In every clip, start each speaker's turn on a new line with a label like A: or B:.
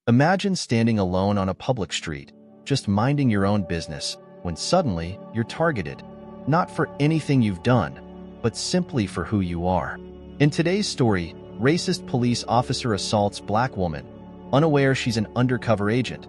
A: Imagine standing alone on a public street, just minding your own business, when suddenly you're targeted, not for anything you've done, but simply for who you are. In today's story, racist police officer assaults black woman, unaware she's an undercover agent.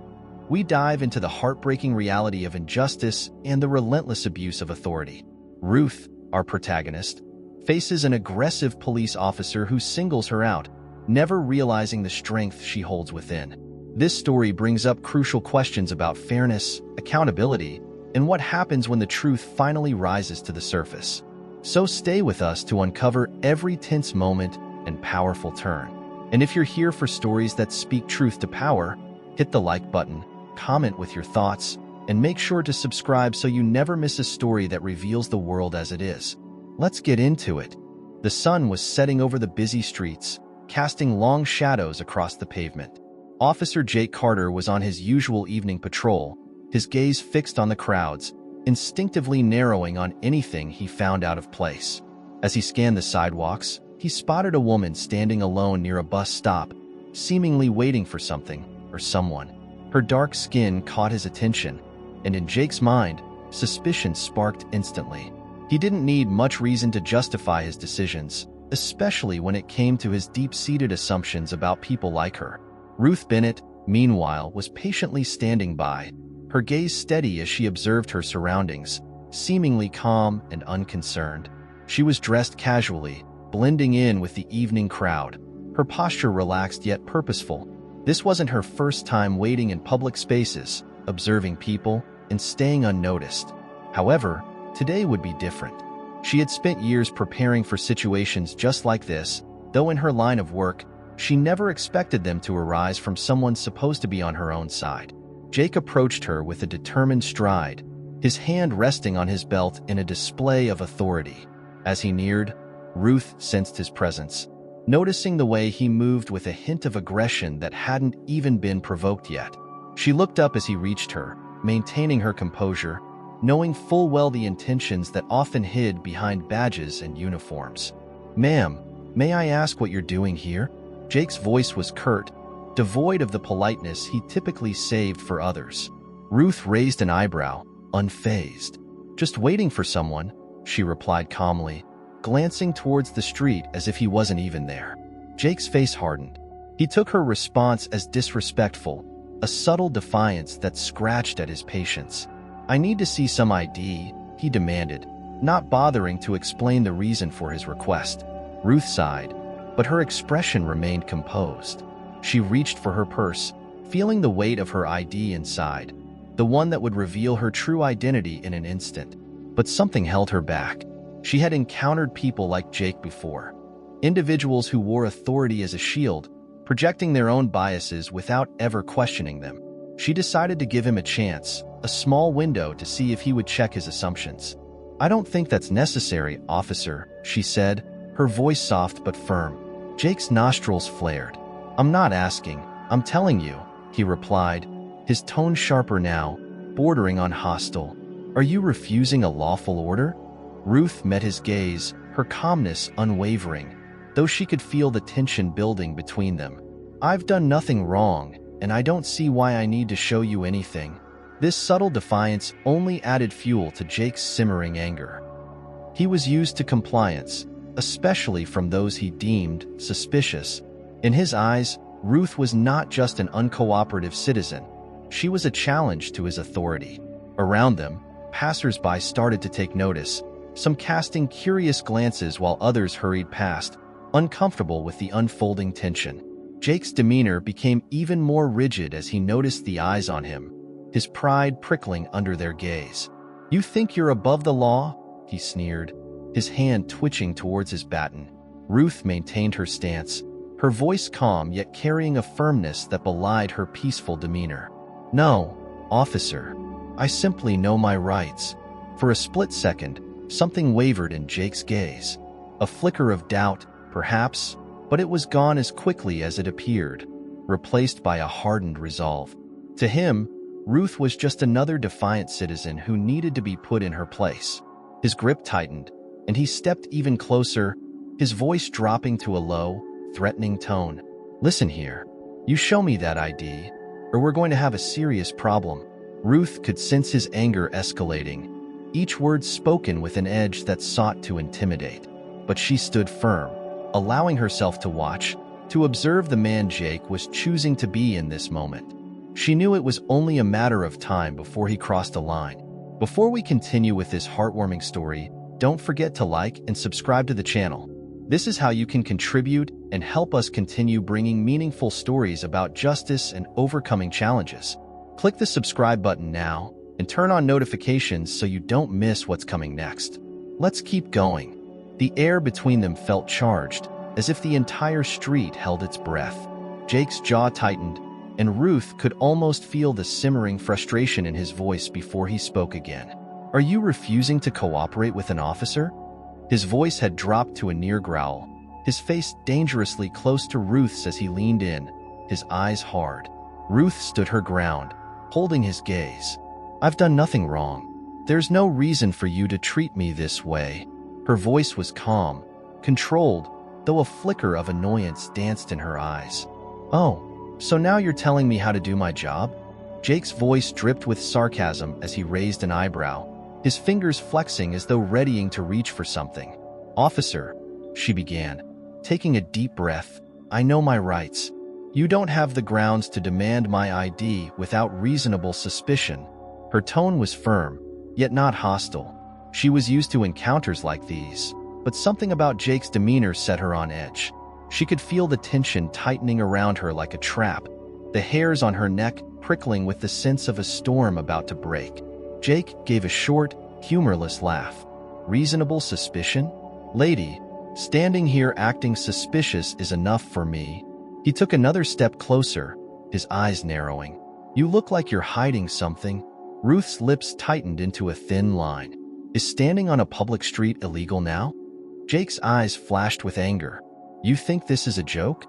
A: We dive into the heartbreaking reality of injustice and the relentless abuse of authority. Ruth, our protagonist, faces an aggressive police officer who singles her out, never realizing the strength she holds within. This story brings up crucial questions about fairness, accountability, and what happens when the truth finally rises to the surface. So stay with us to uncover every tense moment and powerful turn. And if you're here for stories that speak truth to power, hit the like button, comment with your thoughts, and make sure to subscribe so you never miss a story that reveals the world as it is. Let's get into it. The sun was setting over the busy streets, casting long shadows across the pavement. Officer Jake Carter was on his usual evening patrol, his gaze fixed on the crowds, instinctively narrowing on anything he found out of place. As he scanned the sidewalks, he spotted a woman standing alone near a bus stop, seemingly waiting for something or someone. Her dark skin caught his attention, and in Jake's mind, suspicion sparked instantly. He didn't need much reason to justify his decisions, especially when it came to his deep-seated assumptions about people like her. Ruth Bennett, meanwhile, was patiently standing by, her gaze steady as she observed her surroundings, seemingly calm and unconcerned. She was dressed casually, blending in with the evening crowd, her posture relaxed yet purposeful. This wasn't her first time waiting in public spaces, observing people, and staying unnoticed. However, today would be different. She had spent years preparing for situations just like this, though in her line of work, she never expected them to arise from someone supposed to be on her own side. Jake approached her with a determined stride, his hand resting on his belt in a display of authority. As he neared, Ruth sensed his presence, noticing the way he moved with a hint of aggression that hadn't even been provoked yet. She looked up as he reached her, maintaining her composure, knowing full well the intentions that often hid behind badges and uniforms. "Ma'am, may I ask what you're doing here?" Jake's voice was curt, devoid of the politeness he typically saved for others. Ruth raised an eyebrow, unfazed. "Just waiting for someone," she replied calmly, glancing towards the street as if he wasn't even there. Jake's face hardened. He took her response as disrespectful, a subtle defiance that scratched at his patience. "I need to see some ID," he demanded, not bothering to explain the reason for his request. Ruth sighed, but her expression remained composed. She reached for her purse, feeling the weight of her ID inside, the one that would reveal her true identity in an instant. But something held her back. She had encountered people like Jake before, individuals who wore authority as a shield, projecting their own biases without ever questioning them. She decided to give him a chance, a small window to see if he would check his assumptions. "I don't think that's necessary, officer," she said, her voice soft but firm. Jake's nostrils flared. "I'm not asking, I'm telling you," he replied, his tone sharper now, bordering on hostile. "Are you refusing a lawful order?" Ruth met his gaze, her calmness unwavering, though she could feel the tension building between them. "I've done nothing wrong, and I don't see why I need to show you anything." This subtle defiance only added fuel to Jake's simmering anger. He was used to compliance, especially from those he deemed suspicious. In his eyes, Ruth was not just an uncooperative citizen. She was a challenge to his authority. Around them, passers-by started to take notice, some casting curious glances while others hurried past, uncomfortable with the unfolding tension. Jake's demeanor became even more rigid as he noticed the eyes on him, his pride prickling under their gaze. "You think you're above the law?" he sneered, his hand twitching towards his baton. Ruth maintained her stance, her voice calm yet carrying a firmness that belied her peaceful demeanor. "No, officer. I simply know my rights." For a split second, something wavered in Jake's gaze. A flicker of doubt, perhaps, but it was gone as quickly as it appeared, replaced by a hardened resolve. To him, Ruth was just another defiant citizen who needed to be put in her place. His grip tightened, and he stepped even closer, his voice dropping to a low, threatening tone. "Listen here. You show me that ID, or we're going to have a serious problem. Ruth could sense his anger escalating, each word spoken with an edge that sought to intimidate. But she stood firm, allowing herself to watch, to observe the man Jake was choosing to be in this moment. She knew it was only a matter of time before he crossed a line. Before we continue with this heartwarming story, don't forget to like and subscribe to the channel. This is how you can contribute and help us continue bringing meaningful stories about justice and overcoming challenges. Click the subscribe button now and turn on notifications so you don't miss what's coming next. Let's keep going. The air between them felt charged, as if the entire street held its breath. Jake's jaw tightened, and Ruth could almost feel the simmering frustration in his voice before he spoke again. Are you refusing to cooperate with an officer? His voice had dropped to a near growl, his face dangerously close to Ruth's as he leaned in, his eyes hard. Ruth stood her ground, holding his gaze. I've done nothing wrong. There's no reason for you to treat me this way. Her voice was calm, controlled, though a flicker of annoyance danced in her eyes. Oh, so now you're telling me how to do my job? Jake's voice dripped with sarcasm as he raised an eyebrow, his fingers flexing as though readying to reach for something. Officer, she began, taking a deep breath, I know my rights. You don't have the grounds to demand my ID without reasonable suspicion. Her tone was firm, yet not hostile. She was used to encounters like these, but something about Jake's demeanor set her on edge. She could feel the tension tightening around her like a trap, the hairs on her neck prickling with the sense of a storm about to break. Jake gave a short, humorless laugh. Reasonable suspicion? Lady, standing here acting suspicious is enough for me. He took another step closer, his eyes narrowing. You look like you're hiding something. Ruth's lips tightened into a thin line. Is standing on a public street illegal now? Jake's eyes flashed with anger. You think this is a joke?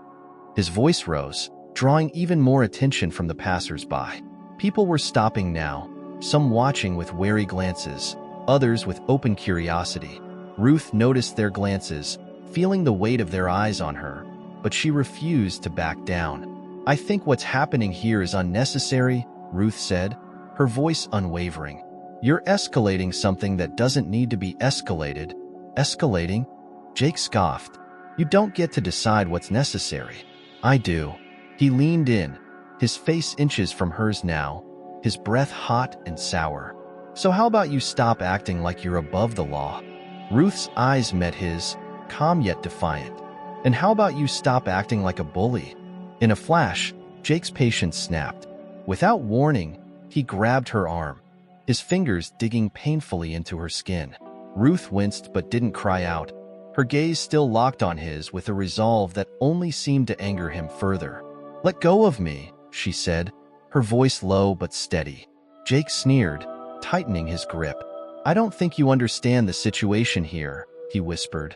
A: His voice rose, drawing even more attention from the passers-by. People were stopping now, some watching with wary glances, others with open curiosity. Ruth noticed their glances, feeling the weight of their eyes on her, but she refused to back down. I think what's happening here is unnecessary, Ruth said, her voice unwavering. You're escalating something that doesn't need to be escalated. Escalating? Jake scoffed. You don't get to decide what's necessary. I do. He leaned in, his face inches from hers now, his breath hot and sour. So how about you stop acting like you're above the law? Ruth's eyes met his, calm yet defiant. And how about you stop acting like a bully? In a flash, Jake's patience snapped. Without warning, he grabbed her arm, his fingers digging painfully into her skin. Ruth winced but didn't cry out, her gaze still locked on his with a resolve that only seemed to anger him further. Let go of me, she said, her voice low but steady. Jake sneered, tightening his grip. I don't think you understand the situation here, he whispered,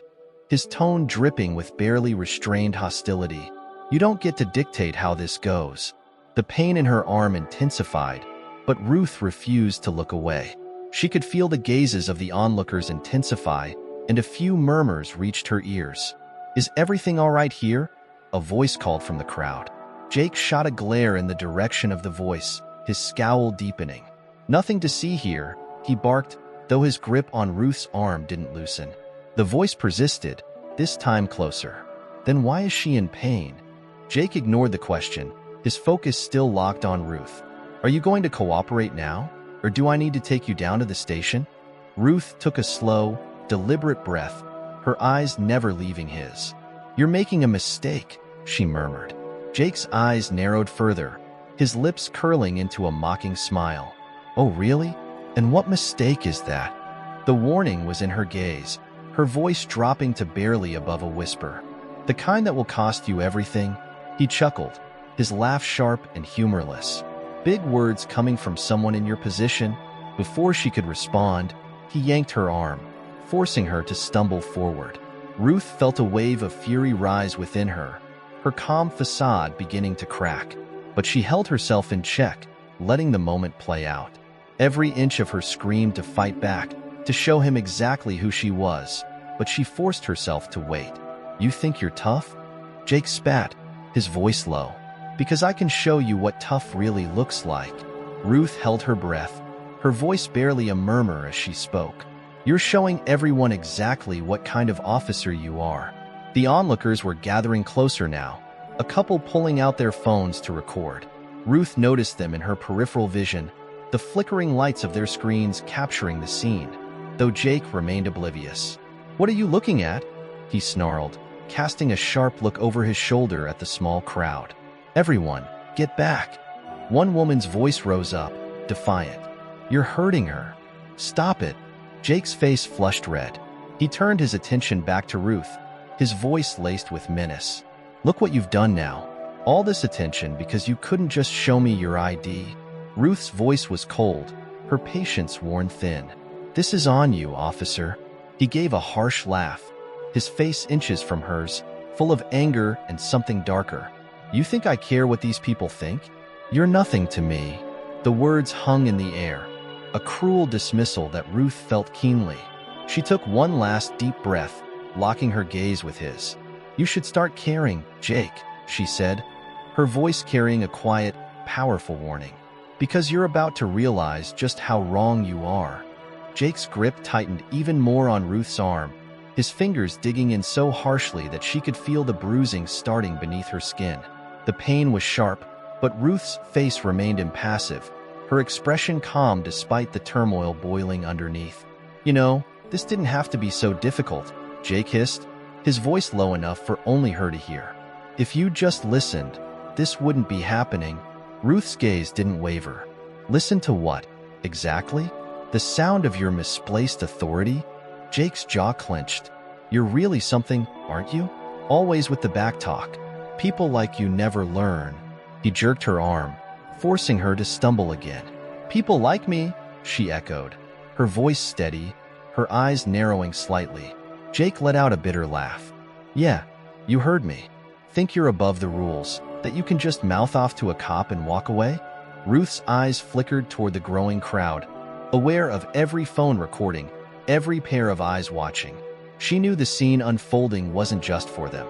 A: his tone dripping with barely restrained hostility. You don't get to dictate how this goes. The pain in her arm intensified, but Ruth refused to look away. She could feel the gazes of the onlookers intensify, and a few murmurs reached her ears. Is everything all right here? A voice called from the crowd. Jake shot a glare in the direction of the voice, his scowl deepening. Nothing to see here, he barked, though his grip on Ruth's arm didn't loosen. The voice persisted, this time closer. Then why is she in pain? Jake ignored the question, his focus still locked on Ruth. Are you going to cooperate now, or do I need to take you down to the station? Ruth took a slow, deliberate breath, her eyes never leaving his. You're making a mistake, she murmured. Jake's eyes narrowed further, his lips curling into a mocking smile. Oh, really? And what mistake is that? The warning was in her gaze, her voice dropping to barely above a whisper. The kind that will cost you everything? He chuckled, his laugh sharp and humorless. Big words coming from someone in your position. Before she could respond, he yanked her arm, forcing her to stumble forward. Ruth felt a wave of fury rise within her, her calm facade beginning to crack. But she held herself in check, letting the moment play out. Every inch of her screamed to fight back, to show him exactly who she was, but she forced herself to wait. You think you're tough? Jake spat, his voice low. Because I can show you what tough really looks like. Ruth held her breath, her voice barely a murmur as she spoke. You're showing everyone exactly what kind of officer you are. The onlookers were gathering closer now, a couple pulling out their phones to record. Ruth noticed them in her peripheral vision, the flickering lights of their screens capturing the scene, though Jake remained oblivious. What are you looking at? He snarled, casting a sharp look over his shoulder at the small crowd. Everyone, get back. One woman's voice rose up, defiant. You're hurting her. Stop it. Jake's face flushed red. He turned his attention back to Ruth, his voice laced with menace. Look what you've done now. All this attention because you couldn't just show me your ID. Ruth's voice was cold, her patience worn thin. This is on you, officer. He gave a harsh laugh, his face inches from hers, full of anger and something darker. You think I care what these people think? You're nothing to me. The words hung in the air, a cruel dismissal that Ruth felt keenly. She took one last deep breath, locking her gaze with his. You should start caring, Jake, she said, her voice carrying a quiet, powerful warning. Because you're about to realize just how wrong you are. Jake's grip tightened even more on Ruth's arm, his fingers digging in so harshly that she could feel the bruising starting beneath her skin. The pain was sharp, but Ruth's face remained impassive, her expression calm despite the turmoil boiling underneath. You know, this didn't have to be so difficult, Jake hissed, his voice low enough for only her to hear. If you just listened, this wouldn't be happening. Ruth's gaze didn't waver. Listen to what, exactly? The sound of your misplaced authority? Jake's jaw clenched. You're really something, aren't you? Always with the back talk. People like you never learn. He jerked her arm, forcing her to stumble again. People like me, she echoed, her voice steady, her eyes narrowing slightly. Jake let out a bitter laugh. Yeah, you heard me. Think you're above the rules, that you can just mouth off to a cop and walk away? Ruth's eyes flickered toward the growing crowd, aware of every phone recording, every pair of eyes watching. She knew the scene unfolding wasn't just for them.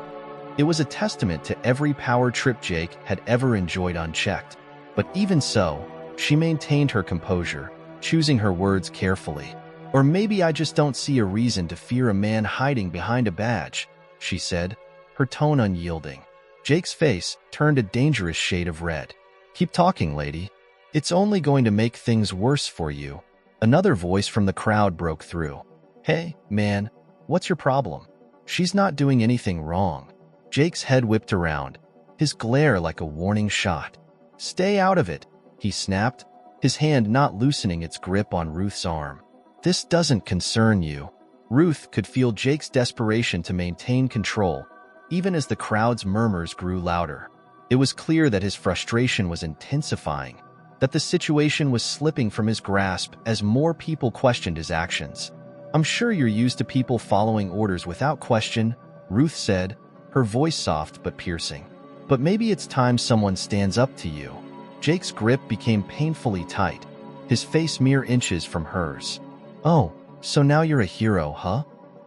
A: It was a testament to every power trip Jake had ever enjoyed unchecked. But even so, she maintained her composure, choosing her words carefully. Or maybe I just don't see a reason to fear a man hiding behind a badge, she said, her tone unyielding. Jake's face turned a dangerous shade of red. Keep talking, lady. It's only going to make things worse for you. Another voice from the crowd broke through. Hey, man, what's your problem? She's not doing anything wrong. Jake's head whipped around, his glare like a warning shot. Stay out of it, he snapped, his hand not loosening its grip on Ruth's arm. This doesn't concern you. Ruth could feel Jake's desperation to maintain control, even as the crowd's murmurs grew louder. It was clear that his frustration was intensifying, that the situation was slipping from his grasp as more people questioned his actions. I'm sure you're used to people following orders without question, Ruth said, her voice soft but piercing. But maybe it's time someone stands up to you. Jake's grip became painfully tight, his face mere inches from hers. Oh, so now you're a hero, huh?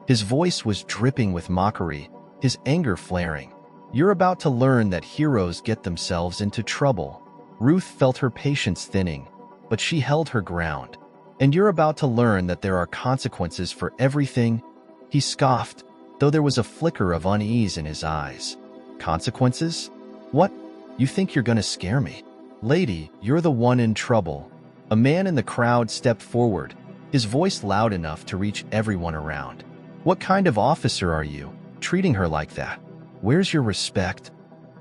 A: His voice was dripping with mockery, his anger flaring. You're about to learn that heroes get themselves into trouble. Ruth felt her patience thinning, but she held her ground. And you're about to learn that there are consequences for everything. He scoffed, though there was a flicker of unease in his eyes. Consequences? What? You think you're gonna scare me? Lady, you're the one in trouble. A man in the crowd stepped forward, his voice loud enough to reach everyone around. What kind of officer are you, treating her like that? Where's your respect?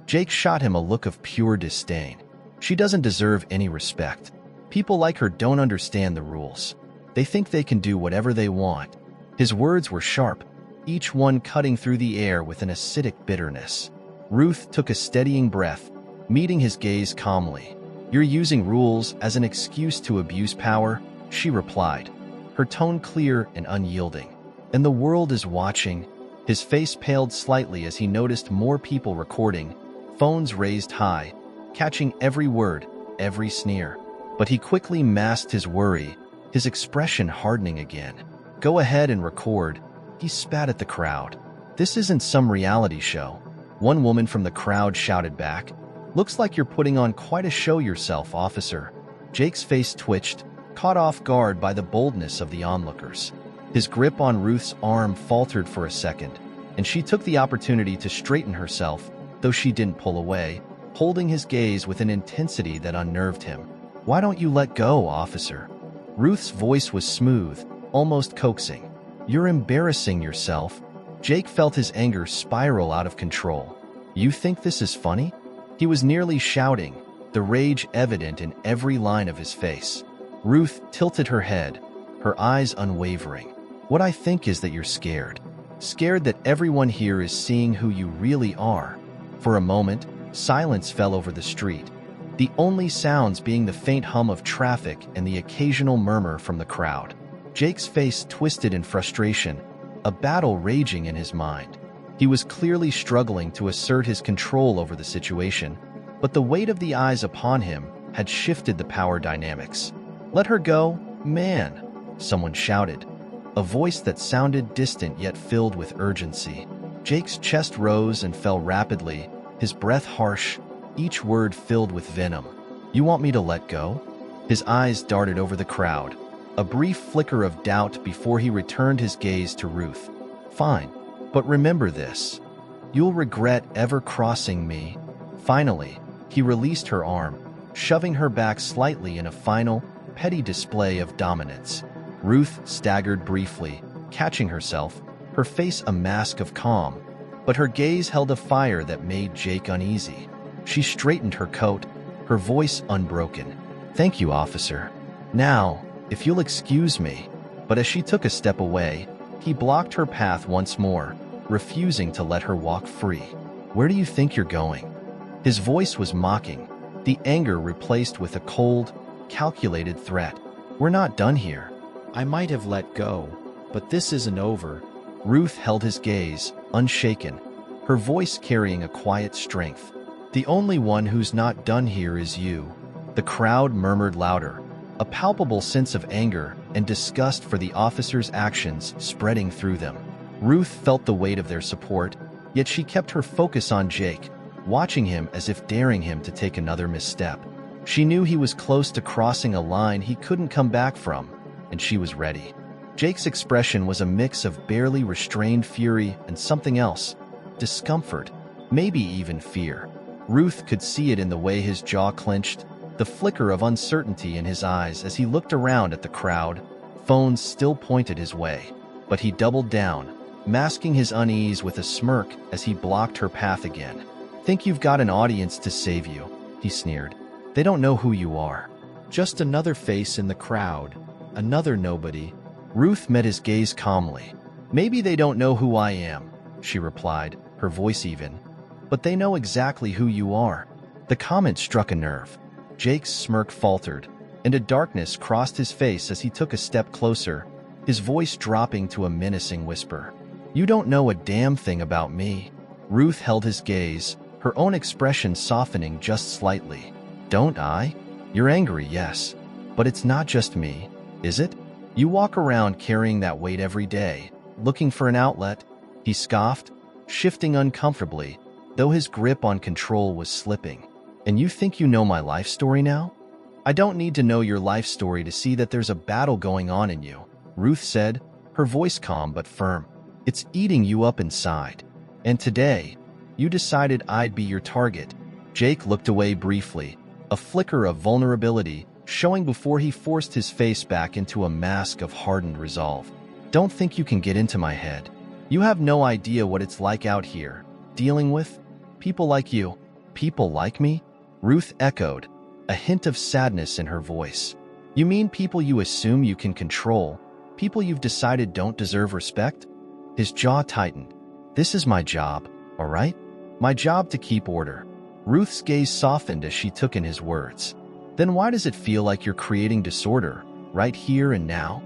A: Jake shot him a look of pure disdain. She doesn't deserve any respect. People like her don't understand the rules. They think they can do whatever they want. His words were sharp, each one cutting through the air with an acidic bitterness. Ruth took a steadying breath, meeting his gaze calmly. You're using rules as an excuse to abuse power, she replied, her tone clear and unyielding. And the world is watching. His face paled slightly as he noticed more people recording, phones raised high, catching every word, every sneer. But he quickly masked his worry, his expression hardening again. Go ahead and record, he spat at the crowd. This isn't some reality show. One woman from the crowd shouted back. Looks like you're putting on quite a show yourself, officer. Jake's face twitched, caught off guard by the boldness of the onlookers. His grip on Ruth's arm faltered for a second, and she took the opportunity to straighten herself, though she didn't pull away, holding his gaze with an intensity that unnerved him. "Why don't you let go, officer?" Ruth's voice was smooth, almost coaxing. "You're embarrassing yourself." Jake felt his anger spiral out of control. "You think this is funny?" He was nearly shouting, the rage evident in every line of his face. Ruth tilted her head, her eyes unwavering. "What I think is that you're scared. Scared that everyone here is seeing who you really are." For a moment, silence fell over the street, the only sounds being the faint hum of traffic and the occasional murmur from the crowd. Jake's face twisted in frustration, a battle raging in his mind. He was clearly struggling to assert his control over the situation, but the weight of the eyes upon him had shifted the power dynamics. "Let her go, man," someone shouted, a voice that sounded distant yet filled with urgency. Jake's chest rose and fell rapidly, his breath harsh, each word filled with venom. "You want me to let go?" His eyes darted over the crowd, a brief flicker of doubt before he returned his gaze to Ruth. "Fine. But remember this. You'll regret ever crossing me." Finally, he released her arm, shoving her back slightly in a final, petty display of dominance. Ruth staggered briefly, catching herself, her face a mask of calm, but her gaze held a fire that made Jake uneasy. She straightened her coat, her voice unbroken. "Thank you, officer. Now, if you'll excuse me." But as she took a step away, he blocked her path once more, refusing to let her walk free. "Where do you think you're going?" His voice was mocking, the anger replaced with a cold, calculated threat. "We're not done here. I might have let go, but this isn't over." Ruth held his gaze, unshaken, her voice carrying a quiet strength. "The only one who's not done here is you." The crowd murmured louder, a palpable sense of anger and disgust for the officer's actions spreading through them. Ruth felt the weight of their support, yet she kept her focus on Jake, watching him as if daring him to take another misstep. She knew he was close to crossing a line he couldn't come back from, and she was ready. Jake's expression was a mix of barely restrained fury and something else, discomfort, maybe even fear. Ruth could see it in the way his jaw clenched, the flicker of uncertainty in his eyes as he looked around at the crowd. Phones still pointed his way, but he doubled down, masking his unease with a smirk as he blocked her path again. "Think you've got an audience to save you," he sneered. "They don't know who you are. Just another face in the crowd, another nobody." Ruth met his gaze calmly. "Maybe they don't know who I am," she replied, her voice even. "But they know exactly who you are." The comment struck a nerve. Jake's smirk faltered, and a darkness crossed his face as he took a step closer, his voice dropping to a menacing whisper. "You don't know a damn thing about me." Ruth held his gaze, her own expression softening just slightly. "Don't I? You're angry, yes. But it's not just me, is it? You walk around carrying that weight every day, looking for an outlet." He scoffed, shifting uncomfortably, though his grip on control was slipping. "And you think you know my life story now?" "I don't need to know your life story to see that there's a battle going on in you," Ruth said, her voice calm but firm. "It's eating you up inside. And today, you decided I'd be your target." Jake looked away briefly, a flicker of vulnerability showing before he forced his face back into a mask of hardened resolve. "Don't think you can get into my head. You have no idea what it's like out here, dealing with people like you." "People like me?" Ruth echoed, a hint of sadness in her voice. "You mean people you assume you can control, people you've decided don't deserve respect?" His jaw tightened. "This is my job, all right? My job to keep order." Ruth's gaze softened as she took in his words. "Then why does it feel like you're creating disorder, right here and now?"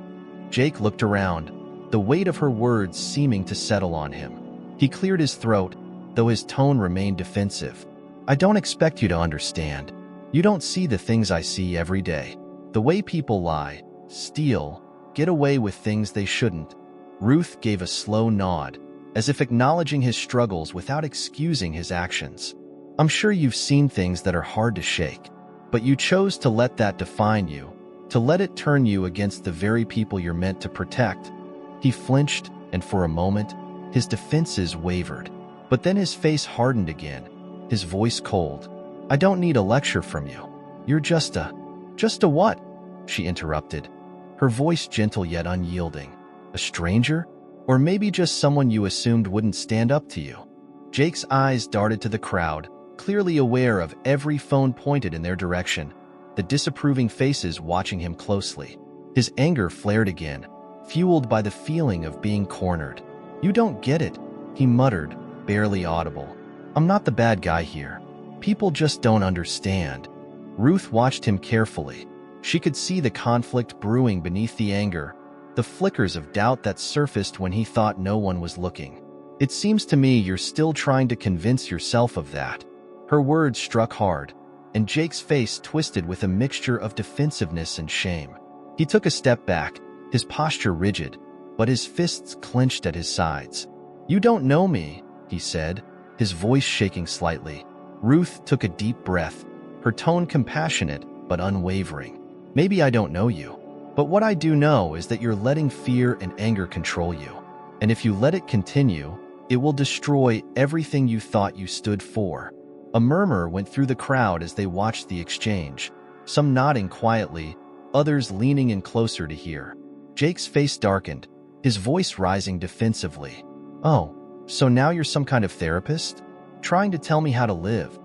A: Jake looked around, the weight of her words seeming to settle on him. He cleared his throat, though his tone remained defensive. "I don't expect you to understand. You don't see the things I see every day. The way people lie, steal, get away with things they shouldn't." Ruth gave a slow nod, as if acknowledging his struggles without excusing his actions. I'm sure you've seen things that are hard to shake, but you chose to let that define you, to let it turn you against the very people you're meant to protect. He flinched, and for a moment, his defenses wavered. But then his face hardened again, his voice cold. I don't need a lecture from you. You're just a what? She interrupted, her voice gentle yet unyielding. A stranger? Or maybe just someone you assumed wouldn't stand up to you? Jake's eyes darted to the crowd, clearly aware of every phone pointed in their direction, the disapproving faces watching him closely. His anger flared again, fueled by the feeling of being cornered. You don't get it, he muttered, barely audible. I'm not the bad guy here. People just don't understand. Ruth watched him carefully. She could see the conflict brewing beneath the anger, the flickers of doubt that surfaced when he thought no one was looking. It seems to me you're still trying to convince yourself of that. Her words struck hard, and Jake's face twisted with a mixture of defensiveness and shame. He took a step back, his posture rigid, but his fists clenched at his sides. You don't know me, he said, his voice shaking slightly. Ruth took a deep breath, her tone compassionate but unwavering. Maybe I don't know you, but what I do know is that you're letting fear and anger control you. And if you let it continue, it will destroy everything you thought you stood for. A murmur went through the crowd as they watched the exchange, some nodding quietly, others leaning in closer to hear. Jake's face darkened, his voice rising defensively. Oh, so now you're some kind of therapist? Trying to tell me how to live?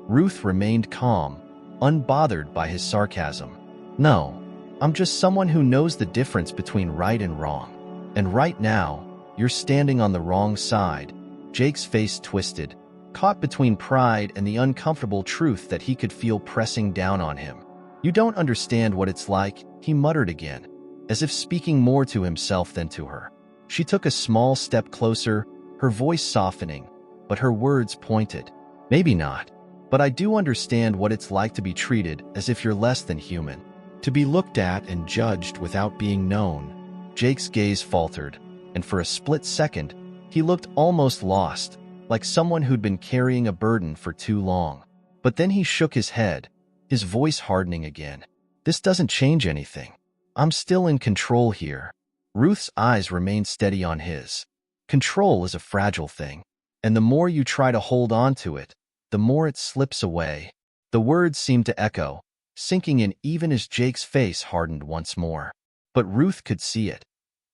A: Ruth remained calm, unbothered by his sarcasm. No, I'm just someone who knows the difference between right and wrong. And right now, you're standing on the wrong side. Jake's face twisted, caught between pride and the uncomfortable truth that he could feel pressing down on him. You don't understand what it's like, he muttered again, as if speaking more to himself than to her. She took a small step closer, her voice softening, but her words pointed. Maybe not, but I do understand what it's like to be treated as if you're less than human, to be looked at and judged without being known. Jake's gaze faltered, and for a split second, he looked almost lost, like someone who'd been carrying a burden for too long. But then he shook his head, his voice hardening again. This doesn't change anything. I'm still in control here. Ruth's eyes remained steady on his. Control is a fragile thing, and the more you try to hold on to it, the more it slips away. The words seemed to echo, sinking in even as Jake's face hardened once more. But Ruth could see it.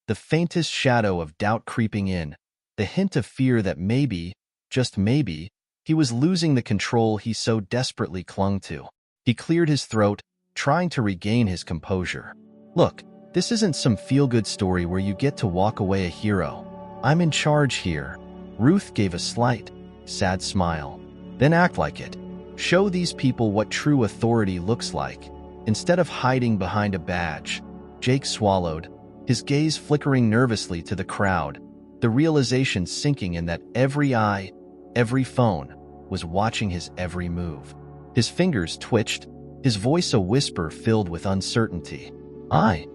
A: The faintest shadow of doubt creeping in, the hint of fear that maybe, just maybe, he was losing the control he so desperately clung to. He cleared his throat, trying to regain his composure. Look, this isn't some feel-good story where you get to walk away a hero. I'm in charge here. Ruth gave a slight, sad smile. Then act like it. Show these people what true authority looks like, instead of hiding behind a badge. Jake swallowed, his gaze flickering nervously to the crowd, the realization sinking in that every eye, every phone, was watching his every move. His fingers twitched, his voice a whisper filled with uncertainty. I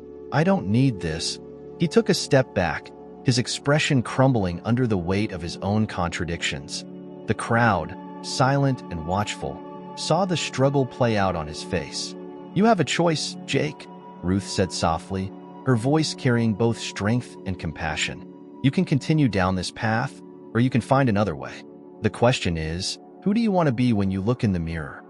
A: don't need this. He took a step back, his expression crumbling under the weight of his own contradictions. The crowd, silent and watchful, saw the struggle play out on his face. You have a choice, Jake, Ruth said softly, her voice carrying both strength and compassion. You can continue down this path, or you can find another way. The question is, who do you want to be when you look in the mirror?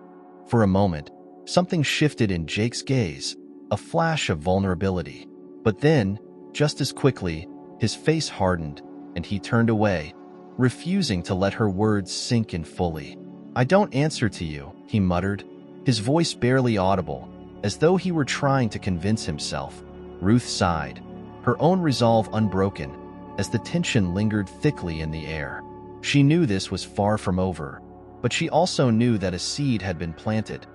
A: For a moment, something shifted in Jake's gaze, a flash of vulnerability. But then, just as quickly, his face hardened, and he turned away, refusing to let her words sink in fully. I don't answer to you, he muttered, his voice barely audible, as though he were trying to convince himself. Ruth sighed, her own resolve unbroken, as the tension lingered thickly in the air. She knew this was far from over, but she also knew that a seed had been planted,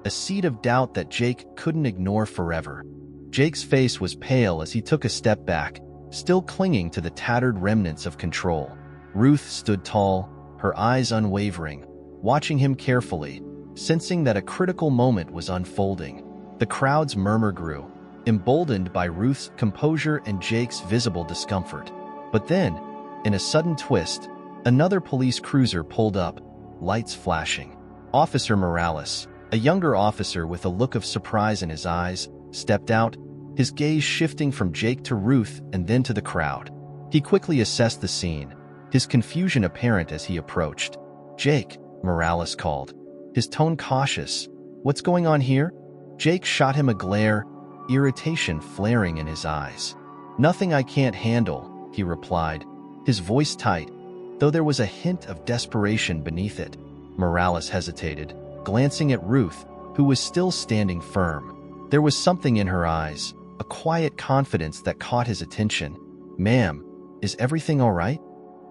A: a seed of doubt that Jake couldn't ignore forever. Jake's face was pale as he took a step back, still clinging to the tattered remnants of control. Ruth stood tall, her eyes unwavering, watching him carefully, sensing that a critical moment was unfolding. The crowd's murmur grew, emboldened by Ruth's composure and Jake's visible discomfort. But then, in a sudden twist, another police cruiser pulled up, lights flashing. Officer Morales, a younger officer with a look of surprise in his eyes, stepped out, his gaze shifting from Jake to Ruth and then to the crowd. He quickly assessed the scene, his confusion apparent as he approached. "Jake," Morales called, his tone cautious. "What's going on here?" Jake shot him a glare, irritation flaring in his eyes. "Nothing I can't handle," he replied, his voice tight, though there was a hint of desperation beneath it. Morales hesitated, glancing at Ruth, who was still standing firm. There was something in her eyes, a quiet confidence that caught his attention. "Ma'am, is everything all right?"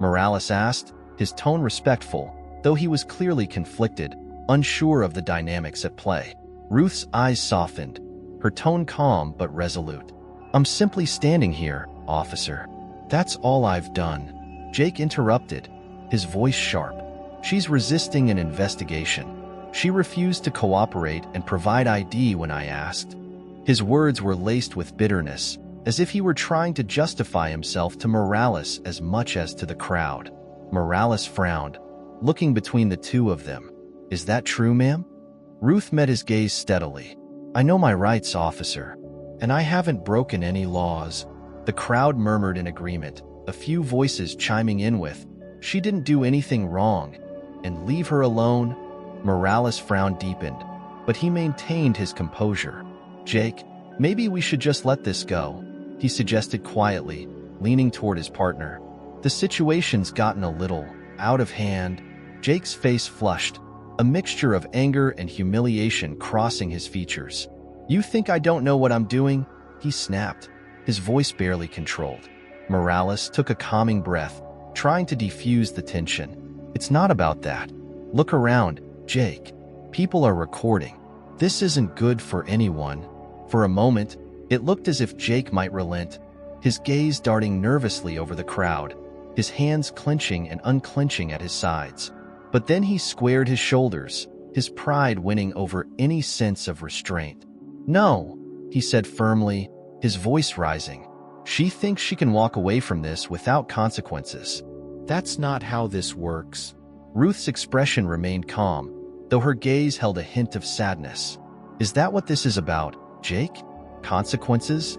A: Morales asked, his tone respectful, though he was clearly conflicted, unsure of the dynamics at play. Ruth's eyes softened, her tone calm but resolute. "I'm simply standing here, officer. That's all I've done." Jake interrupted, his voice sharp. "She's resisting an investigation. She refused to cooperate and provide ID when I asked." His words were laced with bitterness, as if he were trying to justify himself to Morales as much as to the crowd. Morales frowned, looking between the two of them. "Is that true, ma'am?" Ruth met his gaze steadily. "I know my rights, officer, and I haven't broken any laws." The crowd murmured in agreement, a few voices chiming in with, "She didn't do anything wrong, and leave her alone." Morales' frown deepened, but he maintained his composure. "Jake, maybe we should just let this go," he suggested quietly, leaning toward his partner. "The situation's gotten a little out of hand." Jake's face flushed, a mixture of anger and humiliation crossing his features. "You think I don't know what I'm doing?" he snapped, his voice barely controlled. Morales took a calming breath, trying to defuse the tension. "It's not about that. Look around, Jake. People are recording. This isn't good for anyone." For a moment, it looked as if Jake might relent, his gaze darting nervously over the crowd, his hands clenching and unclenching at his sides. But then he squared his shoulders, his pride winning over any sense of restraint. "No," he said firmly, his voice rising. "She thinks she can walk away from this without consequences. That's not how this works." Ruth's expression remained calm, though her gaze held a hint of sadness. "Is that what this is about, Jake? Consequences?"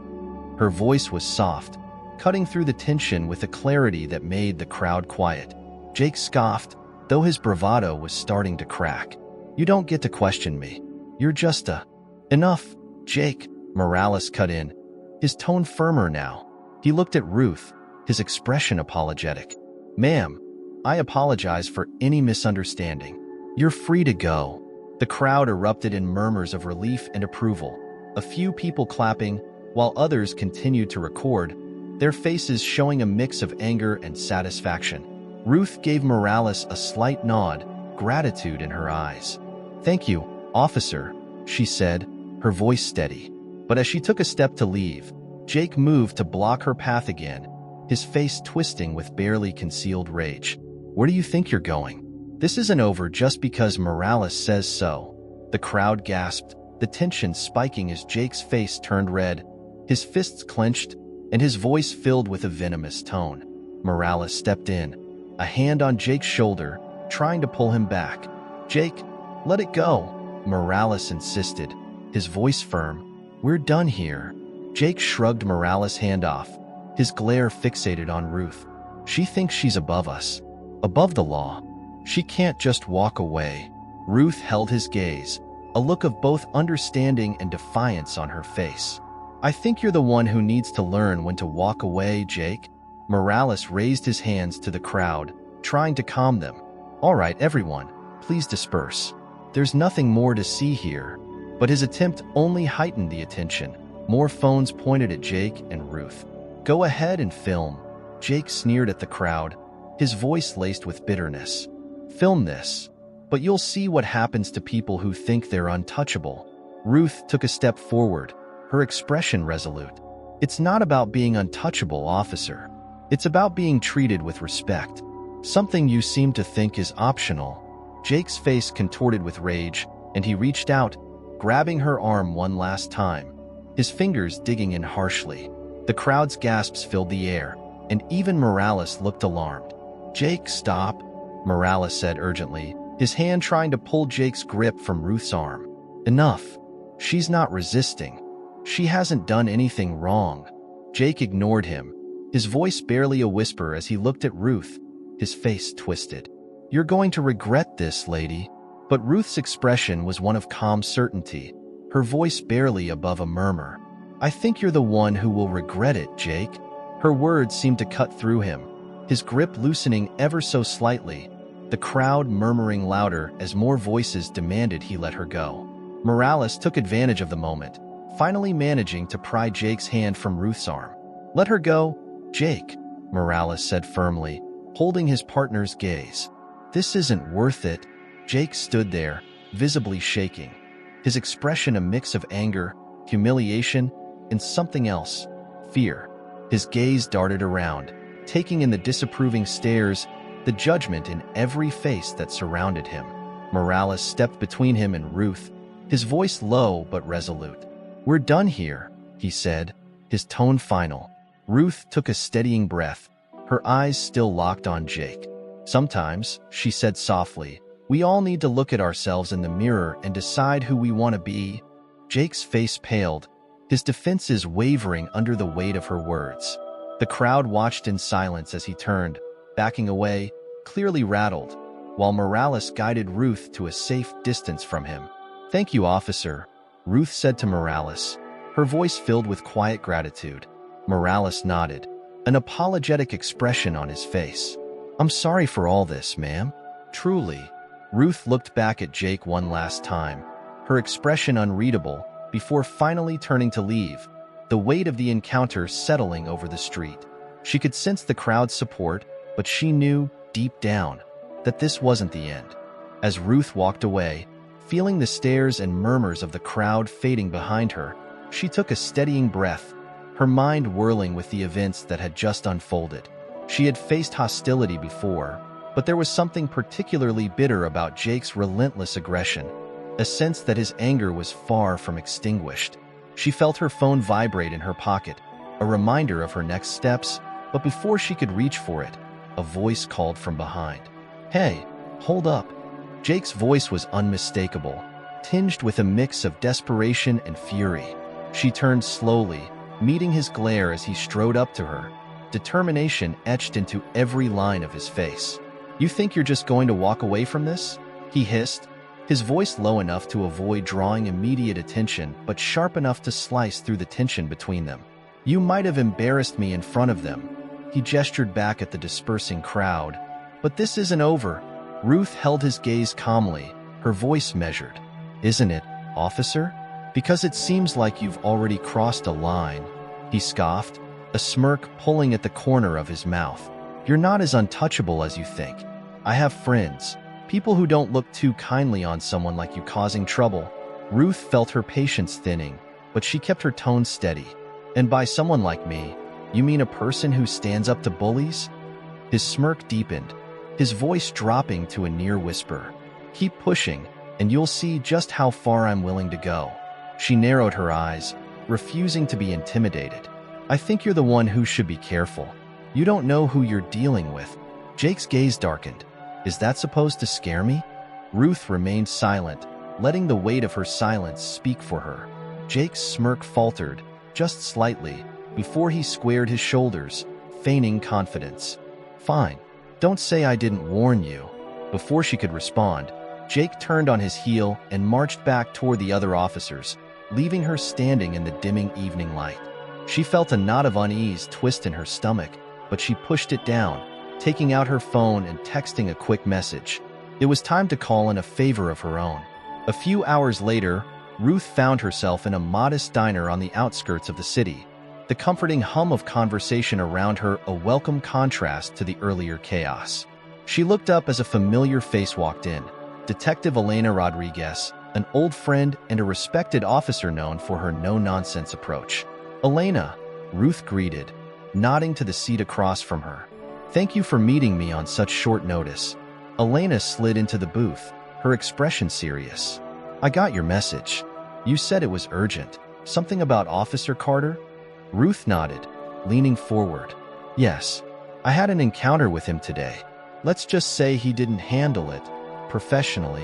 A: Her voice was soft, cutting through the tension with a clarity that made the crowd quiet. Jake scoffed, though his bravado was starting to crack. "You don't get to question me. You're just a—" "Enough, Jake," Morales cut in, his tone firmer now. He looked at Ruth, his expression apologetic. "Ma'am, I apologize for any misunderstanding. You're free to go." The crowd erupted in murmurs of relief and approval, a few people clapping, while others continued to record, their faces showing a mix of anger and satisfaction. Ruth gave Morales a slight nod, gratitude in her eyes. "Thank you, officer," she said, her voice steady. But as she took a step to leave, Jake moved to block her path again, his face twisting with barely concealed rage. "Where do you think you're going? This isn't over just because Morales says so." The crowd gasped, the tension spiking as Jake's face turned red, his fists clenched, and his voice filled with a venomous tone. Morales stepped in, a hand on Jake's shoulder, trying to pull him back. "Jake, let it go," Morales insisted, his voice firm. "We're done here." Jake shrugged Morales' hand off, his glare fixated on Ruth. "She thinks she's above us, above the law. She can't just walk away." Ruth held his gaze, a look of both understanding and defiance on her face. "I think you're the one who needs to learn when to walk away, Jake." Morales raised his hands to the crowd, trying to calm them. "All right, everyone, please disperse. There's nothing more to see here." But his attempt only heightened the attention. More phones pointed at Jake and Ruth. "Go ahead and film." Jake sneered at the crowd, his voice laced with bitterness. "Film this, but you'll see what happens to people who think they're untouchable." Ruth took a step forward, her expression resolute. "It's not about being untouchable, officer. It's about being treated with respect. Something you seem to think is optional." Jake's face contorted with rage, and he reached out, grabbing her arm one last time, his fingers digging in harshly. The crowd's gasps filled the air, and even Morales looked alarmed. "Jake, stop," Morales said urgently, his hand trying to pull Jake's grip from Ruth's arm. Enough. She's not resisting. She hasn't done anything wrong. Jake ignored him, his voice barely a whisper as he looked at Ruth, his face twisted. You're going to regret this, lady. But Ruth's expression was one of calm certainty, her voice barely above a murmur. I think you're the one who will regret it, Jake. Her words seemed to cut through him, his grip loosening ever so slightly, the crowd murmuring louder as more voices demanded he let her go. Morales took advantage of the moment, finally managing to pry Jake's hand from Ruth's arm. Let her go, Jake, Morales said firmly, holding his partner's gaze. This isn't worth it. Jake stood there, visibly shaking, his expression a mix of anger, humiliation, and something else, fear. His gaze darted around, taking in the disapproving stares, the judgment in every face that surrounded him. Morales stepped between him and Ruth, his voice low but resolute. We're done here, he said, his tone final. Ruth took a steadying breath, her eyes still locked on Jake. Sometimes, she said softly, we all need to look at ourselves in the mirror and decide who we want to be. Jake's face paled, his defenses wavering under the weight of her words. The crowd watched in silence as he turned, backing away, clearly rattled, while Morales guided Ruth to a safe distance from him. Thank you, officer, Ruth said to Morales, her voice filled with quiet gratitude. Morales nodded, an apologetic expression on his face. I'm sorry for all this, ma'am. Truly. Ruth looked back at Jake one last time, her expression unreadable, before finally turning to leave, the weight of the encounter settling over the street. She could sense the crowd's support, but she knew, deep down, that this wasn't the end. As Ruth walked away, feeling the stares and murmurs of the crowd fading behind her, she took a steadying breath, her mind whirling with the events that had just unfolded. She had faced hostility before, but there was something particularly bitter about Jake's relentless aggression, a sense that his anger was far from extinguished. She felt her phone vibrate in her pocket, a reminder of her next steps, but before she could reach for it, a voice called from behind. Hey, hold up. Jake's voice was unmistakable, tinged with a mix of desperation and fury. She turned slowly, meeting his glare as he strode up to her, determination etched into every line of his face. You think you're just going to walk away from this? He hissed, his voice low enough to avoid drawing immediate attention but sharp enough to slice through the tension between them. You might have embarrassed me in front of them. He gestured back at the dispersing crowd. But this isn't over. Ruth held his gaze calmly, her voice measured. Isn't it, officer? Because it seems like you've already crossed a line. He scoffed, a smirk pulling at the corner of his mouth. You're not as untouchable as you think. I have friends, people who don't look too kindly on someone like you causing trouble. Ruth felt her patience thinning, but she kept her tone steady. And by someone like me, you mean a person who stands up to bullies? His smirk deepened, his voice dropping to a near whisper. Keep pushing, and you'll see just how far I'm willing to go. She narrowed her eyes, refusing to be intimidated. I think you're the one who should be careful. You don't know who you're dealing with. Jake's gaze darkened. Is that supposed to scare me? Ruth remained silent, letting the weight of her silence speak for her. Jake's smirk faltered, just slightly, before he squared his shoulders, feigning confidence. Fine. Don't say I didn't warn you. Before she could respond, Jake turned on his heel and marched back toward the other officers, leaving her standing in the dimming evening light. She felt a knot of unease twist in her stomach, but she pushed it down, taking out her phone and texting a quick message. It was time to call in a favor of her own. A few hours later, Ruth found herself in a modest diner on the outskirts of the city, the comforting hum of conversation around her a welcome contrast to the earlier chaos. She looked up as a familiar face walked in, Detective Elena Rodriguez, an old friend and a respected officer known for her no-nonsense approach. Elena, Ruth greeted, nodding to the seat across from her. Thank you for meeting me on such short notice. Elena slid into the booth, her expression serious. I got your message. You said it was urgent. Something about Officer Carter? Ruth nodded, leaning forward. Yes, I had an encounter with him today. Let's just say he didn't handle it. professionally.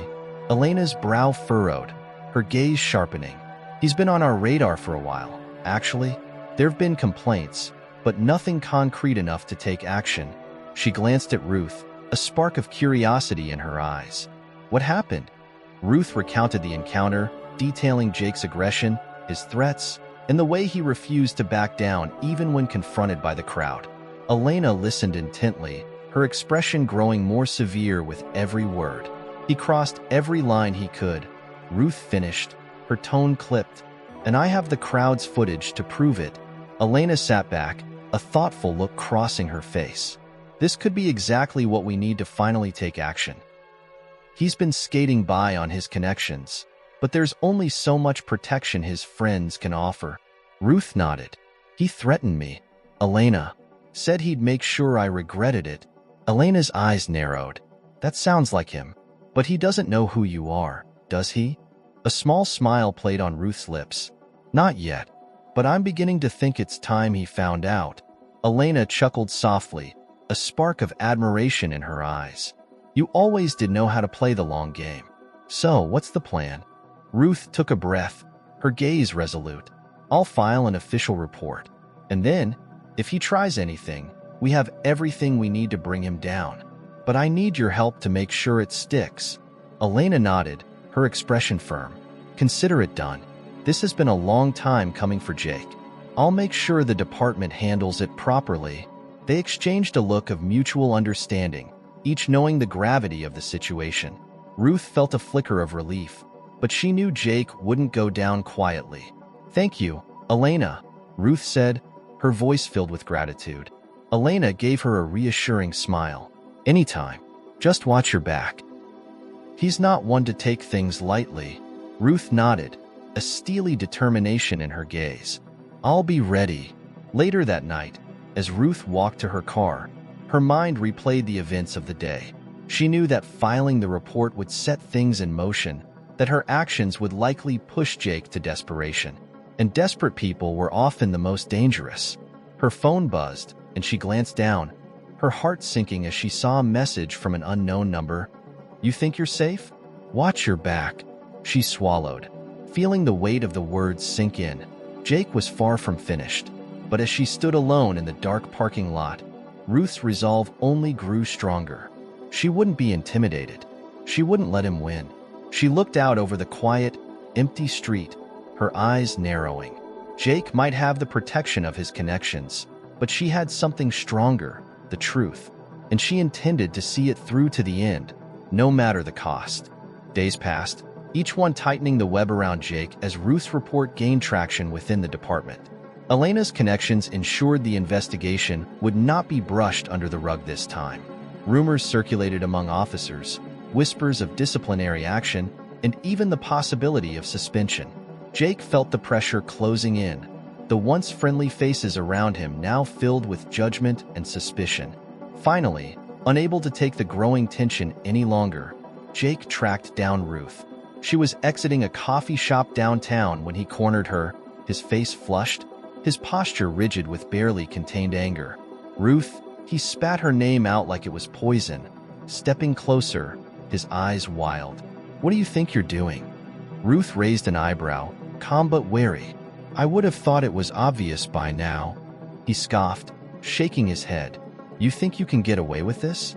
A: Elena's brow furrowed, her gaze sharpening. He's been on our radar for a while. Actually, there have been complaints, but nothing concrete enough to take action. She glanced at Ruth, a spark of curiosity in her eyes. What happened? Ruth recounted the encounter, detailing Jake's aggression, his threats, and the way he refused to back down even when confronted by the crowd. Elena listened intently, her expression growing more severe with every word. He crossed every line he could. Ruth finished, her tone clipped. And I have the crowd's footage to prove it. Elena sat back, a thoughtful look crossing her face. This could be exactly what we need to finally take action. He's been skating by on his connections, but there's only so much protection his friends can offer. Ruth nodded. He threatened me. Elena said he'd make sure I regretted it. Elena's eyes narrowed. That sounds like him. But he doesn't know who you are, does he? A small smile played on Ruth's lips. Not yet, but I'm beginning to think it's time he found out. Elena chuckled softly, a spark of admiration in her eyes. You always did know how to play the long game. So, what's the plan? Ruth took a breath, her gaze resolute. I'll file an official report. And then, if he tries anything, we have everything we need to bring him down. But I need your help to make sure it sticks. Elena nodded, her expression firm. Consider it done. This has been a long time coming for Jake. I'll make sure the department handles it properly. They exchanged a look of mutual understanding, each knowing the gravity of the situation. Ruth felt a flicker of relief, but she knew Jake wouldn't go down quietly. Thank you, Elena, Ruth said, her voice filled with gratitude. Elena gave her a reassuring smile. Anytime. Just watch your back. He's not one to take things lightly. Ruth nodded, a steely determination in her gaze. I'll be ready. Later that night, as Ruth walked to her car, her mind replayed the events of the day. She knew that filing the report would set things in motion, that her actions would likely push Jake to desperation. And desperate people were often the most dangerous. Her phone buzzed, and she glanced down, her heart sinking as she saw a message from an unknown number. You think you're safe? Watch your back. She swallowed, feeling the weight of the words sink in. Jake was far from finished, but as she stood alone in the dark parking lot, Ruth's resolve only grew stronger. She wouldn't be intimidated. She wouldn't let him win. She looked out over the quiet, empty street, her eyes narrowing. Jake might have the protection of his connections, but she had something stronger, the truth, and she intended to see it through to the end, no matter the cost. Days passed, each one tightening the web around Jake as Ruth's report gained traction within the department. Elena's connections ensured the investigation would not be brushed under the rug this time. Rumors circulated among officers, whispers of disciplinary action, and even the possibility of suspension. Jake felt the pressure closing in, the once friendly faces around him now filled with judgment and suspicion. Finally, unable to take the growing tension any longer, Jake tracked down Ruth. She was exiting a coffee shop downtown when he cornered her, his face flushed, his posture rigid with barely contained anger. Ruth, he spat her name out like it was poison, stepping closer, his eyes wild. What do you think you're doing? Ruth raised an eyebrow, calm but wary. I would have thought it was obvious by now. He scoffed, shaking his head. You think you can get away with this?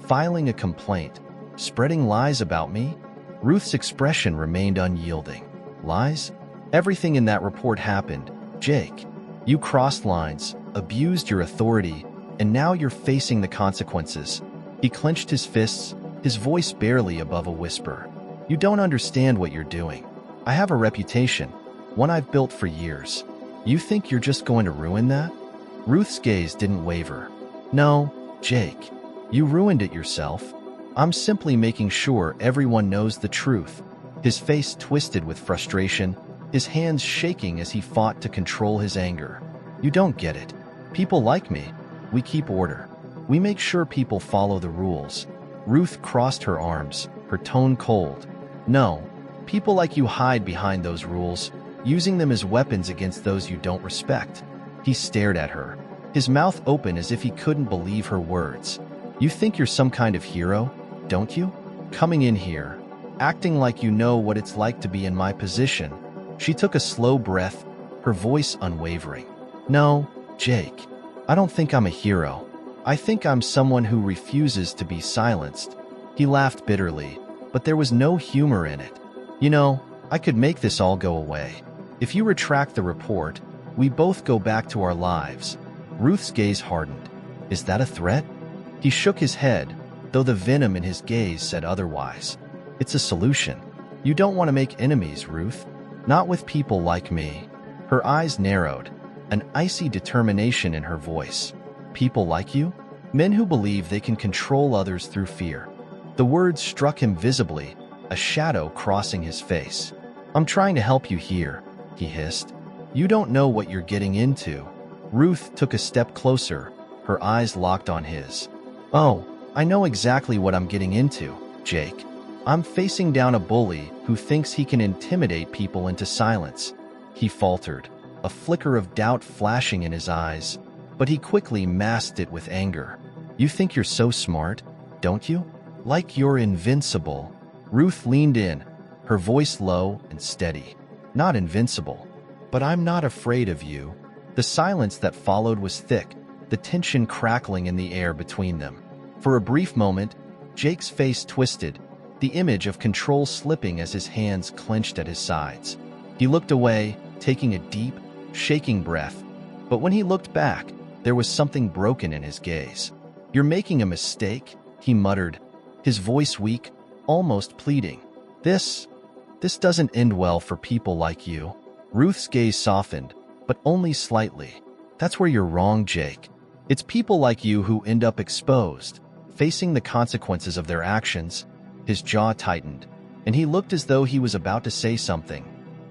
A: Filing a complaint? Spreading lies about me? Ruth's expression remained unyielding. Lies? Everything in that report happened. Jake, you crossed lines, abused your authority, and now you're facing the consequences. He clenched his fists, his voice barely above a whisper. You don't understand what you're doing. I have a reputation, one I've built for years. You think you're just going to ruin that? Ruth's gaze didn't waver. No, Jake, you ruined it yourself. I'm simply making sure everyone knows the truth. His face twisted with frustration, his hands shaking as he fought to control his anger. You don't get it. People like me. We keep order. We make sure people follow the rules. Ruth crossed her arms, her tone cold. No, people like you hide behind those rules, using them as weapons against those you don't respect. He stared at her, his mouth open as if he couldn't believe her words. You think you're some kind of hero, don't you? coming in here, acting like you know what it's like to be in my position." She took a slow breath, her voice unwavering. "No, Jake, I don't think I'm a hero. I think I'm someone who refuses to be silenced." He laughed bitterly, but there was no humor in it. "You know, I could make this all go away. If you retract the report, we both go back to our lives." Ruth's gaze hardened. "Is that a threat?" He shook his head, though the venom in his gaze said otherwise. "It's a solution. You don't want to make enemies, Ruth. Not with people like me." Her eyes narrowed, an icy determination in her voice. "People like you? Men who believe they can control others through fear." The words struck him visibly, a shadow crossing his face. "I'm trying to help you here," he hissed. "You don't know what you're getting into." Ruth took a step closer, her eyes locked on his. "Oh, I know exactly what I'm getting into, Jake. I'm facing down a bully who thinks he can intimidate people into silence." He faltered, a flicker of doubt flashing in his eyes, but he quickly masked it with anger. "You think you're so smart, don't you? Like you're invincible." Ruth leaned in, her voice low and steady. "Not invincible, but I'm not afraid of you." The silence that followed was thick, the tension crackling in the air between them. For a brief moment, Jake's face twisted, the image of control slipping as his hands clenched at his sides. He looked away, taking a deep, shaking breath, but when he looked back, there was something broken in his gaze. "You're making a mistake," he muttered, his voice weak, almost pleading. This doesn't end well for people like you." Ruth's gaze softened, but only slightly. "That's where you're wrong, Jake. It's people like you who end up exposed, facing the consequences of their actions." His jaw tightened, and he looked as though he was about to say something,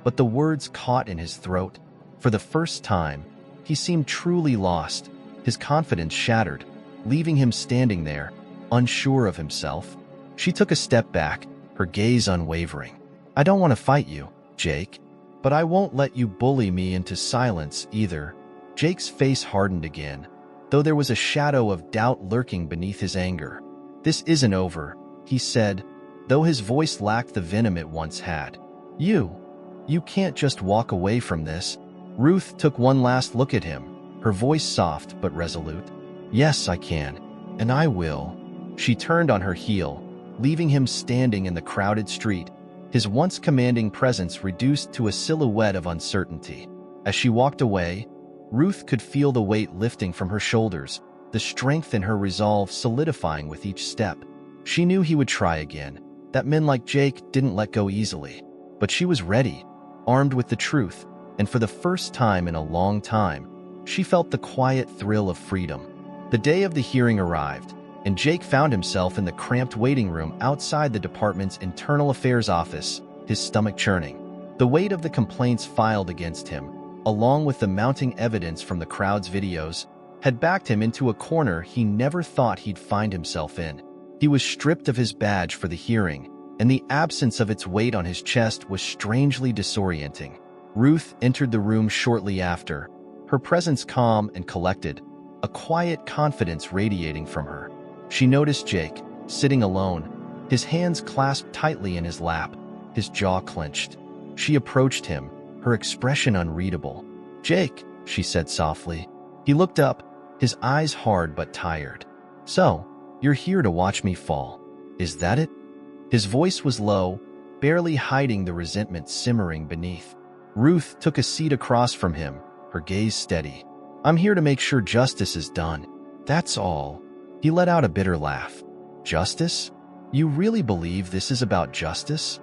A: but the words caught in his throat. For the first time, he seemed truly lost, his confidence shattered, leaving him standing there, unsure of himself. She took a step back, her gaze unwavering. "I don't want to fight you, Jake, but I won't let you bully me into silence either." Jake's face hardened again, though there was a shadow of doubt lurking beneath his anger. "This isn't over," he said, though his voice lacked the venom it once had. You can't just walk away from this." Ruth took one last look at him, her voice soft but resolute. "Yes, I can, and I will." She turned on her heel, leaving him standing in the crowded street, his once commanding presence reduced to a silhouette of uncertainty. As she walked away, Ruth could feel the weight lifting from her shoulders, the strength in her resolve solidifying with each step. She knew he would try again, that men like Jake didn't let go easily. But she was ready, armed with the truth, and for the first time in a long time, she felt the quiet thrill of freedom. The day of the hearing arrived, and Jake found himself in the cramped waiting room outside the department's internal affairs office, his stomach churning. The weight of the complaints filed against him, along with the mounting evidence from the crowd's videos, had backed him into a corner he never thought he'd find himself in. He was stripped of his badge for the hearing, and the absence of its weight on his chest was strangely disorienting. Ruth entered the room shortly after, her presence calm and collected, a quiet confidence radiating from her. She noticed Jake, sitting alone, his hands clasped tightly in his lap, his jaw clenched. She approached him, her expression unreadable. "Jake," she said softly. He looked up, his eyes hard but tired. "So, you're here to watch me fall. Is that it?" His voice was low, barely hiding the resentment simmering beneath. Ruth took a seat across from him, her gaze steady. "I'm here to make sure justice is done. That's all." He let out a bitter laugh. "Justice? You really believe this is about justice?"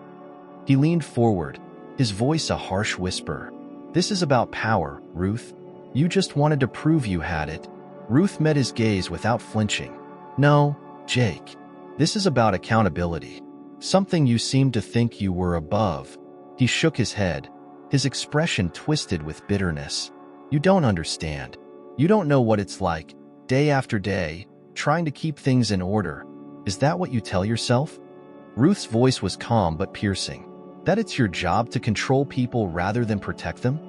A: He leaned forward, his voice a harsh whisper. "This is about power, Ruth. You just wanted to prove you had it." Ruth met his gaze without flinching. "No, Jake. This is about accountability. Something you seemed to think you were above." He shook his head, his expression twisted with bitterness. "You don't understand. You don't know what it's like, day after day, trying to keep things in order. Is that what you tell yourself?" Ruth's voice was calm but piercing. "That it's your job to control people rather than protect them?"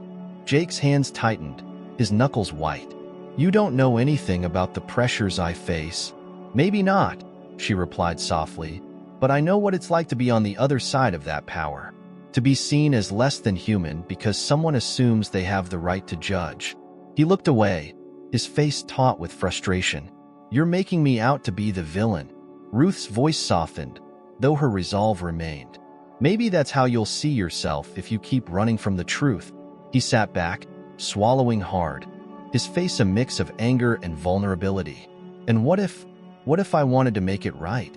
A: Jake's hands tightened, his knuckles white. "You don't know anything about the pressures I face." "Maybe not," she replied softly, but I know what it's like to be on the other side of that power. To be seen as less than human because someone assumes they have the right to judge. He looked away, his face taut with frustration. You're making me out to be the villain. Ruth's voice softened, though her resolve remained. Maybe that's how you'll see yourself if you keep running from the truth. He sat back, swallowing hard, his face a mix of anger and vulnerability. And what if I wanted to make it right?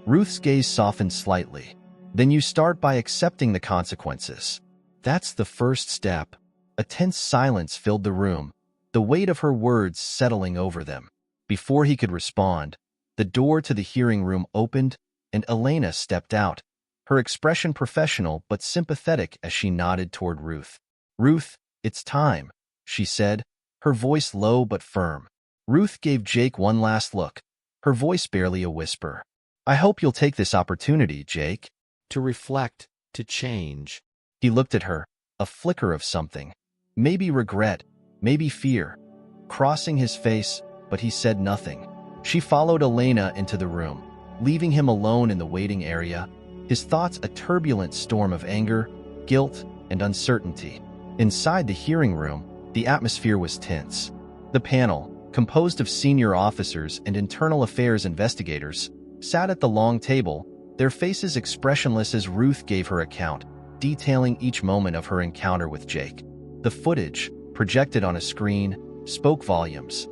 A: Ruth's gaze softened slightly. Then you start by accepting the consequences. That's the first step. A tense silence filled the room, the weight of her words settling over them. Before he could respond, the door to the hearing room opened and Elena stepped out, her expression professional but sympathetic as she nodded toward Ruth. Ruth, it's time, she said, her voice low but firm. Ruth gave Jake one last look, her voice barely a whisper. I hope you'll take this opportunity, Jake.
B: To reflect, to change.
A: He looked at her, a flicker of something. Maybe regret, maybe fear, crossing his face, but he said nothing. She followed Elena into the room, leaving him alone in the waiting area, his thoughts a turbulent storm of anger, guilt, and uncertainty. Inside the hearing room, the atmosphere was tense. The panel, composed of senior officers and internal affairs investigators, sat at the long table, their faces expressionless as Ruth gave her account, detailing each moment of her encounter with Jake. The footage, projected on a screen, spoke volumes.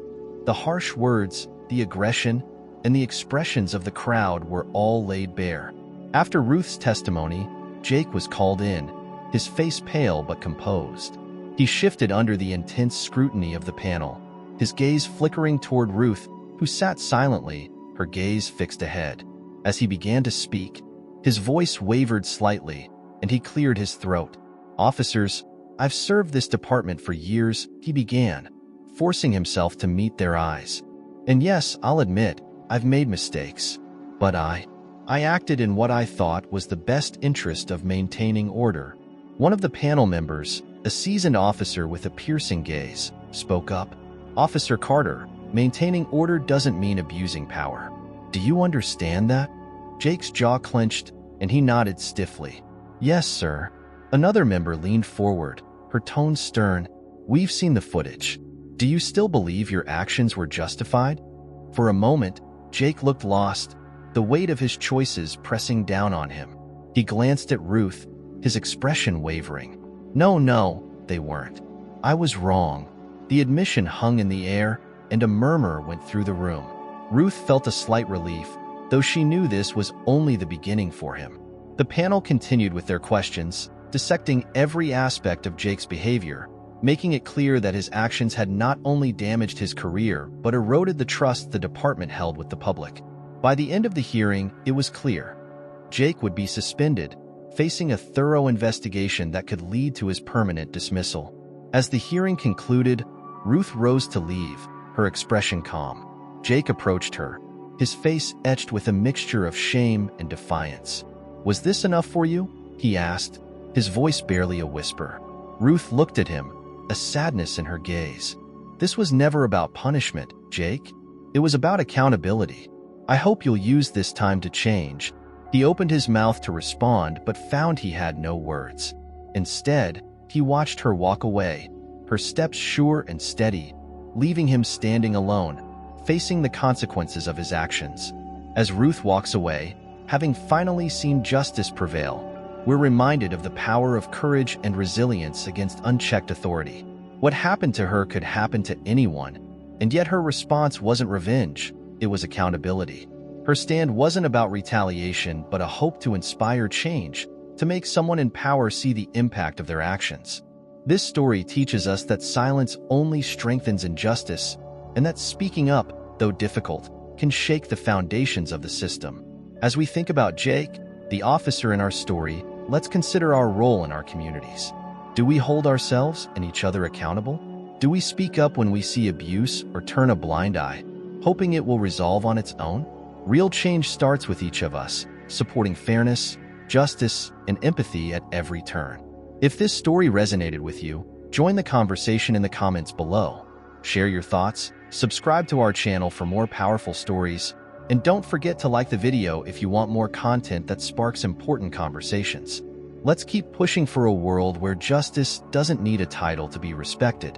A: The harsh words, the aggression, and the expressions of the crowd were all laid bare. After Ruth's testimony, Jake was called in, his face pale but composed. He shifted under the intense scrutiny of the panel, his gaze flickering toward Ruth, who sat silently, her gaze fixed ahead. As he began to speak, his voice wavered slightly, and he cleared his throat. Officers, I've served this department for years, he began, forcing himself to meet their eyes. And yes, I'll admit, I've made mistakes. But I acted in what I thought was the best interest of maintaining order. One of the panel members, a seasoned officer with a piercing gaze, spoke up. Officer Carter, maintaining order doesn't mean abusing power. Do you understand that? Jake's jaw clenched, and he nodded stiffly. Yes, sir. Another member leaned forward, her tone stern. We've seen the footage. Do you still believe your actions were justified? For a moment, Jake looked lost, the weight of his choices pressing down on him. He glanced at Ruth, his expression wavering. No, they weren't. I was wrong. The admission hung in the air, and a murmur went through the room. Ruth felt a slight relief, though she knew this was only the beginning for him. The panel continued with their questions, dissecting every aspect of Jake's behavior, making it clear that his actions had not only damaged his career but eroded the trust the department held with the public. By the end of the hearing, it was clear. Jake would be suspended, facing a thorough investigation that could lead to his permanent dismissal. As the hearing concluded, Ruth rose to leave, her expression calm. Jake approached her, his face etched with a mixture of shame and defiance. Was this enough for you? He asked, his voice barely a whisper. Ruth looked at him, a sadness in her gaze. This was never about punishment, Jake. It was about accountability. I hope you'll use this time to change. He opened his mouth to respond but found he had no words. Instead, he watched her walk away, her steps sure and steady, leaving him standing alone, facing the consequences of his actions. As Ruth walks away, having finally seen justice prevail, we're reminded of the power of courage and resilience against unchecked authority. What happened to her could happen to anyone, and yet her response wasn't revenge, it was accountability. Her stand wasn't about retaliation, but a hope to inspire change, to make someone in power see the impact of their actions. This story teaches us that silence only strengthens injustice, and that speaking up, though difficult, can shake the foundations of the system. As we think about Jake, the officer in our story, let's consider our role in our communities. Do we hold ourselves and each other accountable? Do we speak up when we see abuse or turn a blind eye, hoping it will resolve on its own? Real change starts with each of us, supporting fairness, justice, and empathy at every turn. If this story resonated with you, join the conversation in the comments below. Share your thoughts, subscribe to our channel for more powerful stories, And don't forget to like the video if you want more content that sparks important conversations. Let's keep pushing for a world where justice doesn't need a title to be respected.